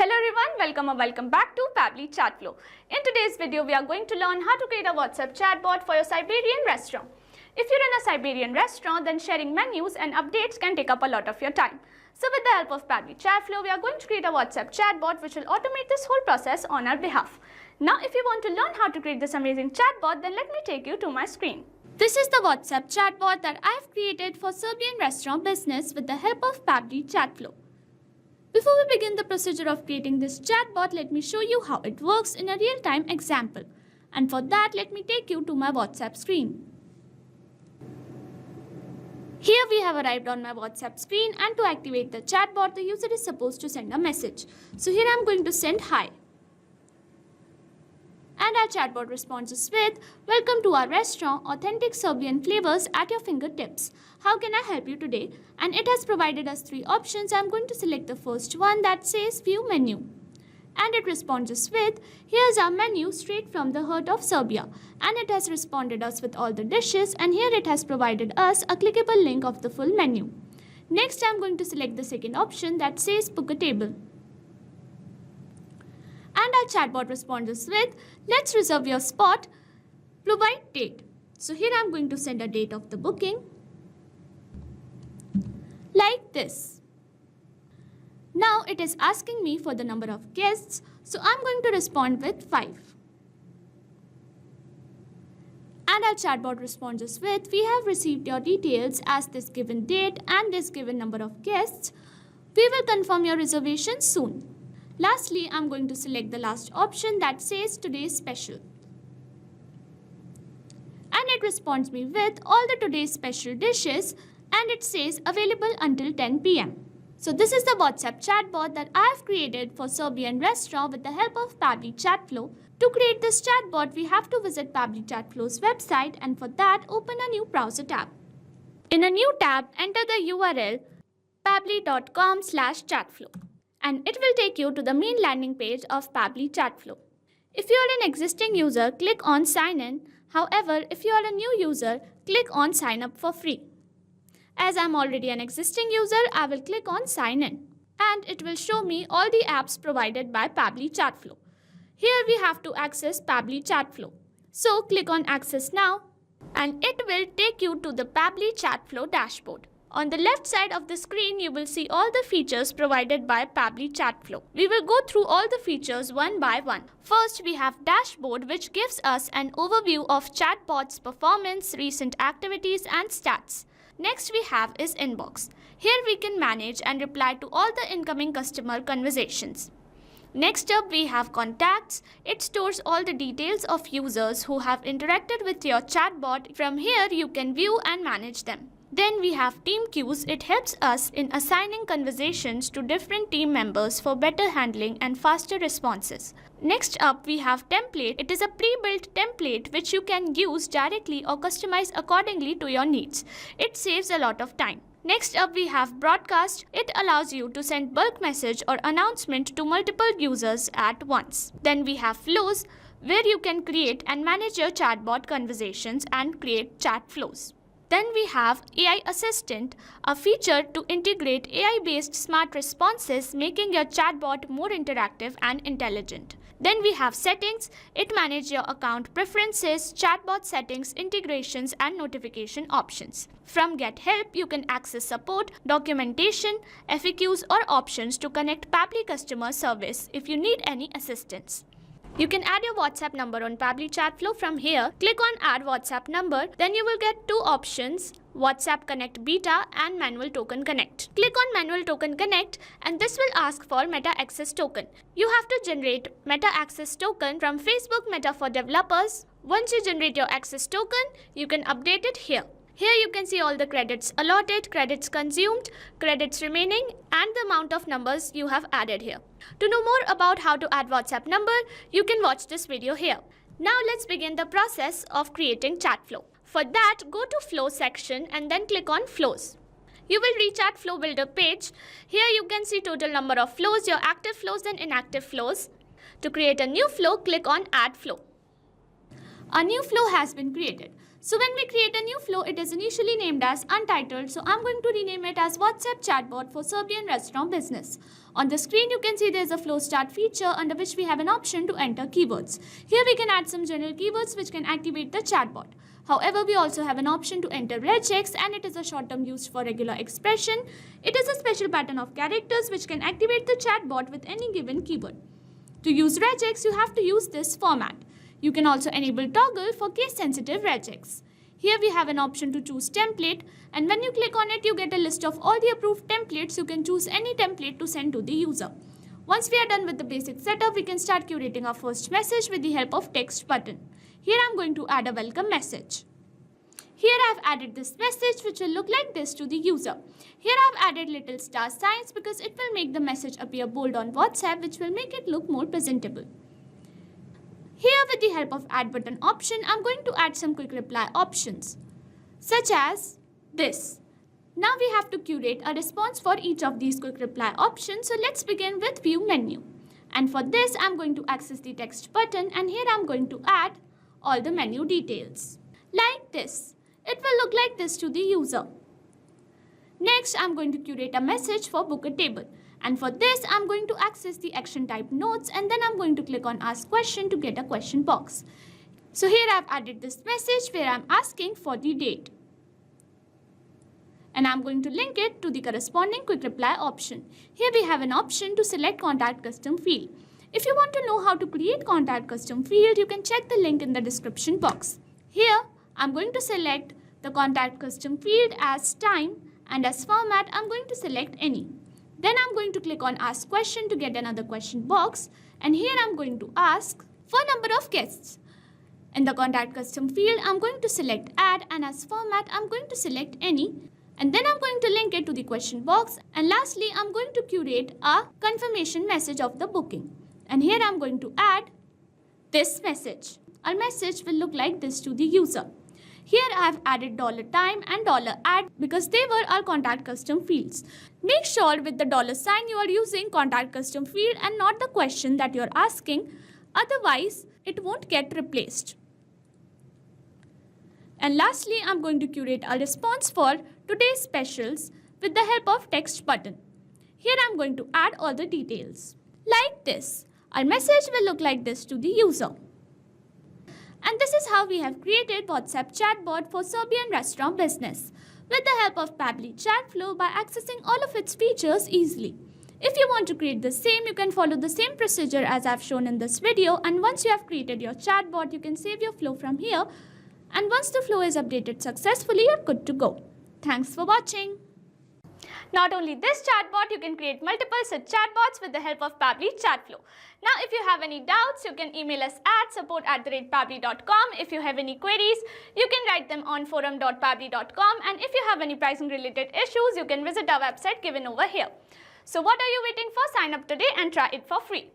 Hello everyone, welcome or welcome back to Pabbly Chatflow. In today's video, we are going to learn how to create a WhatsApp chatbot for your Siberian restaurant. If you're in a Siberian restaurant, then sharing menus and updates can take up a lot of your time. So with the help of Pabbly Chatflow, we are going to create a WhatsApp chatbot which will automate this whole process on our behalf. Now if you want to learn how to create this amazing chatbot, then let me take you to my screen. This is the WhatsApp chatbot that I have created for Serbian restaurant business with the help of Pabbly Chatflow. Before we begin the procedure of creating this chatbot, let me show you how it works in a real-time example. And for that, let me take you to my WhatsApp screen. Here we have arrived on my WhatsApp screen, and to activate the chatbot, the user is supposed to send a message. So here I am going to send hi. And our chatbot responds with, "Welcome to our restaurant, authentic Serbian flavors at your fingertips. How can I help you today?" And it has provided us 3 options. I'm going to select the first one that says view menu. And it responds with, "Here's our menu straight from the heart of Serbia." And it has responded us with all the dishes, and here it has provided us a clickable link of the full menu. Next, I'm going to select the second option that says book a table. And our chatbot responds with, "Let's reserve your spot, provide date." So here I'm going to send a date of the booking like this. Now it is asking me for the number of guests, so I'm going to respond with 5. And our chatbot responds with, "We have received your details as this given date and this given number of guests. We will confirm your reservation soon." Lastly, I'm going to select the last option that says today's special. And it responds me with all the today's special dishes, and it says available until 10 p.m. So this is the WhatsApp chatbot that I have created for Serbian restaurant with the help of Pabbly Chatflow. To create this chatbot, we have to visit Pabbly Chatflow's website, and for that, open a new browser tab. In a new tab, enter the URL pabbly.com/chatflow. And it will take you to the main landing page of Pabbly Chatflow. If you are an existing user, click on sign in. However, if you are a new user, click on sign up for free. As I am already an existing user, I will click on sign in. And it will show me all the apps provided by Pabbly Chatflow. Here we have to access Pabbly Chatflow. So click on access now, and it will take you to the Pabbly Chatflow dashboard. On the left side of the screen, you will see all the features provided by Pabbly Chatflow. We will go through all the features one by one. First, we have Dashboard, which gives us an overview of chatbot's performance, recent activities, and stats. Next we have is Inbox. Here we can manage and reply to all the incoming customer conversations. Next up, we have Contacts. It stores all the details of users who have interacted with your chatbot. From here, you can view and manage them. Then we have Team Queues. It helps us in assigning conversations to different team members for better handling and faster responses. Next up, we have Template. It is a pre-built template which you can use directly or customize accordingly to your needs. It saves a lot of time. Next up, we have Broadcast. It allows you to send bulk message or announcement to multiple users at once. Then we have Flows, where you can create and manage your chatbot conversations and create chat flows. Then we have AI Assistant, a feature to integrate AI-based smart responses, making your chatbot more interactive and intelligent. Then we have Settings. It manages your account preferences, chatbot settings, integrations, and notification options. From Get Help, you can access support, documentation, FAQs, or options to connect Pabbly customer service if you need any assistance. You can add your WhatsApp number on Pabbly Chatflow from here. Click on Add WhatsApp Number. Then you will get 2 options, WhatsApp Connect Beta and Manual Token Connect. Click on Manual Token Connect, and this will ask for Meta Access Token. You have to generate Meta Access Token from Facebook Meta for Developers. Once you generate your access token, you can update it here. Here you can see all the credits allotted, credits consumed, credits remaining, and the amount of numbers you have added here. To know more about how to add WhatsApp number, you can watch this video here. Now let's begin the process of creating Chatflow. For that, go to Flow section and then click on Flows. You will reach Chatflow Builder page. Here you can see total number of flows, your active flows and inactive flows. To create a new flow, click on Add Flow. A new flow has been created. So when we create a new flow, it is initially named as untitled. So I'm going to rename it as WhatsApp Chatbot for Serbian restaurant business. On the screen, you can see there's a flow start feature under which we have an option to enter keywords. Here we can add some general keywords which can activate the chatbot. However, we also have an option to enter regex, and it is a short term used for regular expression. It is a special pattern of characters which can activate the chatbot with any given keyword. To use regex, you have to use this format. You can also enable toggle for case-sensitive regex. Here we have an option to choose template, and when you click on it, you get a list of all the approved templates. You can choose any template to send to the user. Once we are done with the basic setup, we can start curating our first message with the help of text button. Here I'm going to add a welcome message. Here I've added this message which will look like this to the user. Here I've added little star signs because it will make the message appear bold on WhatsApp, which will make it look more presentable. Here with the help of add button option, I'm going to add some quick reply options such as this. Now we have to curate a response for each of these quick reply options. So let's begin with view menu. And for this, I'm going to access the text button, and here I'm going to add all the menu details like this. It will look like this to the user. Next, I'm going to curate a message for book a table. And for this, I'm going to access the action type notes, and then I'm going to click on ask question to get a question box. So here I've added this message where I'm asking for the date. And I'm going to link it to the corresponding quick reply option. Here we have an option to select contact custom field. If you want to know how to create contact custom field, you can check the link in the description box. Here, I'm going to select the contact custom field as time, and as format, I'm going to select any. Then I'm going to click on ask question to get another question box, and here I'm going to ask for number of guests. In the contact custom field, I'm going to select add, and as format, I'm going to select any, and then I'm going to link it to the question box, and lastly, I'm going to curate a confirmation message of the booking. And here I'm going to add this message. Our message will look like this to the user. Here I have added $time and $add because they were our contact custom fields. Make sure with the $sign you are using contact custom field and not the question that you're asking. Otherwise, it won't get replaced. And lastly, I'm going to curate a response for today's specials with the help of text button. Here I'm going to add all the details like this. Our message will look like this to the user. And this is how we have created WhatsApp Chatbot for Serbian restaurant business with the help of Pabbly Chatflow by accessing all of its features easily. If you want to create the same, you can follow the same procedure as I've shown in this video, and once you have created your chatbot, you can save your flow from here, and once the flow is updated successfully, you're good to go. Thanks for watching. Not only this chatbot, you can create multiple such chatbots with the help of Pabbly Chatflow. Now, if you have any doubts, you can email us at support@pabbly.com. If you have any queries, you can write them on forum.pabbly.com. And if you have any pricing related issues, you can visit our website given over here. So what are you waiting for? Sign up today and try it for free.